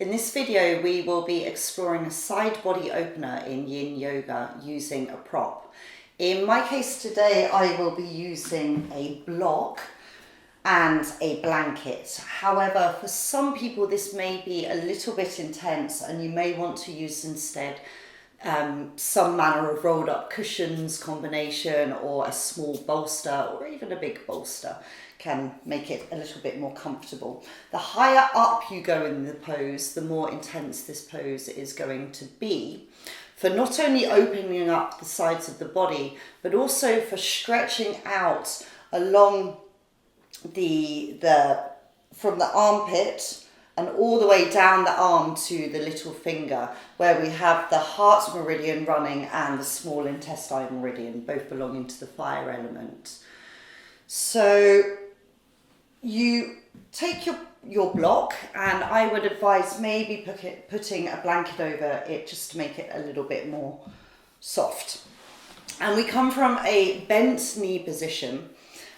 In this video, we will be exploring a side body opener in Yin Yoga using a prop. In my case today, I will be using a block and a blanket. However, for some people, this may be a little bit intense and you may want to use instead some manner of rolled up cushions combination, or a small bolster, or even a big bolster can make it a little bit more comfortable. The higher up you go in the pose, the more intense this pose is going to be, for not only opening up the sides of the body, but also for stretching out along from the armpit and all the way down the arm to the little finger, where we have the heart meridian running and the small intestine meridian, both belonging to the fire element. So you take your block, and I would advise maybe putting a blanket over it just to make it a little bit more soft. And we come from a bent knee position,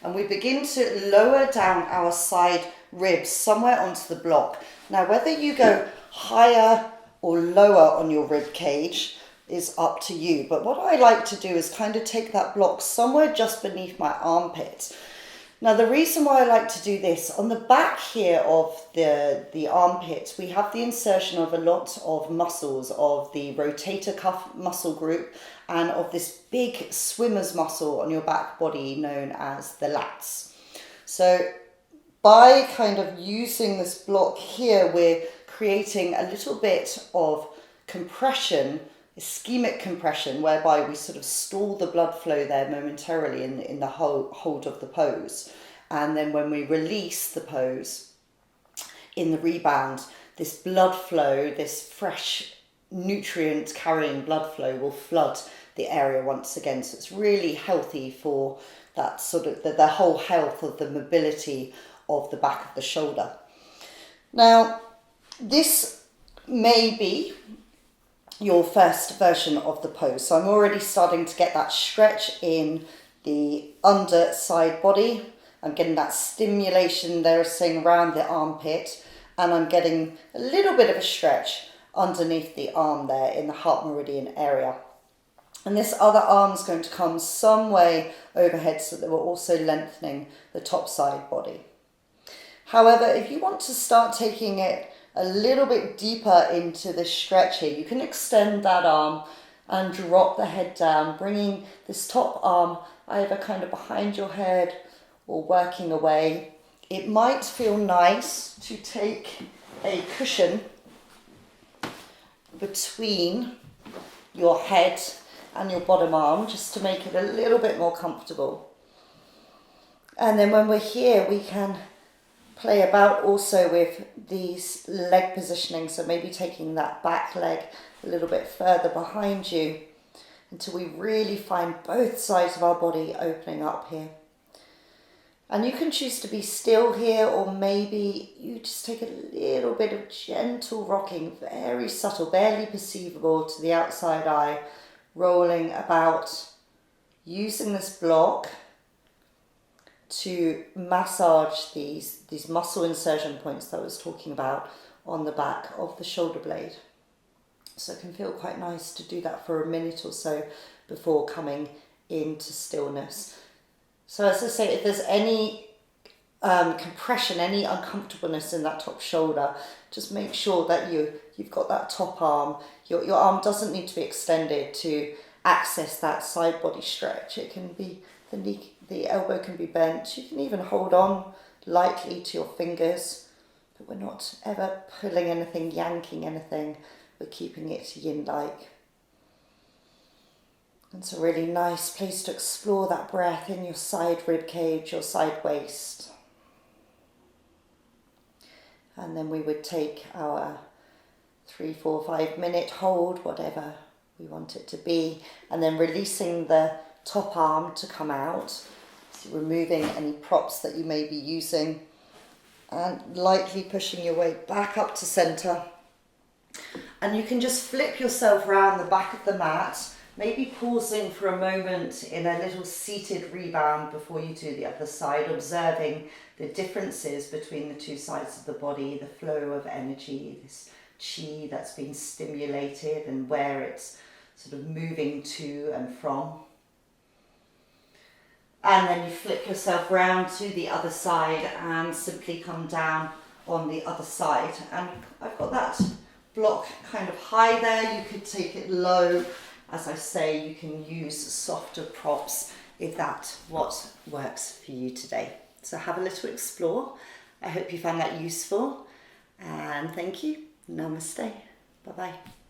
and we begin to lower down our side ribs somewhere onto the block. Now, whether you go higher or lower on your rib cage is up to you. But what I like to do is kind of take that block somewhere just beneath my armpit. Now, the reason why I like to do this, on the back here of the armpit, we have the insertion of a lot of muscles, of the rotator cuff muscle group and of this big swimmer's muscle on your back body known as the lats. So by kind of using this block here, we're creating a little bit of compression, ischemic compression, whereby we sort of stall the blood flow there momentarily in the hold of the pose. And then when we release the pose in the rebound, this blood flow, this fresh nutrient carrying blood flow will flood the area once again. So it's really healthy for that sort of the whole health of the mobility of the back of the shoulder. Now, this may be your first version of the pose. So I'm already starting to get that stretch in the underside body. I'm getting that stimulation there, saying around the armpit, and I'm getting a little bit of a stretch underneath the arm there in the heart meridian area. And this other arm is going to come some way overhead, so that we're also lengthening the top side body. However, if you want to start taking it a little bit deeper into the stretch here, you can extend that arm and drop the head down, bringing this top arm either kind of behind your head or working away. It might feel nice to take a cushion between your head and your bottom arm, just to make it a little bit more comfortable. And then when we're here, we can play about also with these leg positioning, so maybe taking that back leg a little bit further behind you until we really find both sides of our body opening up here. And you can choose to be still here, or maybe you just take a little bit of gentle rocking, very subtle, barely perceivable to the outside eye, rolling about, using this block to massage these muscle insertion points that I was talking about on the back of the shoulder blade. So it can feel quite nice to do that for a minute or so before coming into stillness. So as I say, if there's any compression, any uncomfortableness in that top shoulder, just make sure that you've got that top arm. Your arm doesn't need to be extended to access that side body stretch. It can be the elbow can be bent. You can even hold on lightly to your fingers, but we're not ever pulling anything, yanking anything. We're keeping it yin-like. It's a really nice place to explore that breath in your side rib cage, your side waist. And then we would take our 3, 4, 5 minute hold, whatever we want it to be, and then releasing the top arm to come out. So removing any props that you may be using and lightly pushing your way back up to center. And you can just flip yourself around the back of the mat, maybe pausing for a moment in a little seated rebound before you do the other side, observing the differences between the two sides of the body, the flow of energy, this chi that's been stimulated and where it's sort of moving to and from. And then you flip yourself round to the other side and simply come down on the other side. And I've got that block kind of high there. You could take it low. As I say, you can use softer props if that's what works for you today. So have a little explore. I hope you found that useful, and thank you. Namaste. Bye-bye.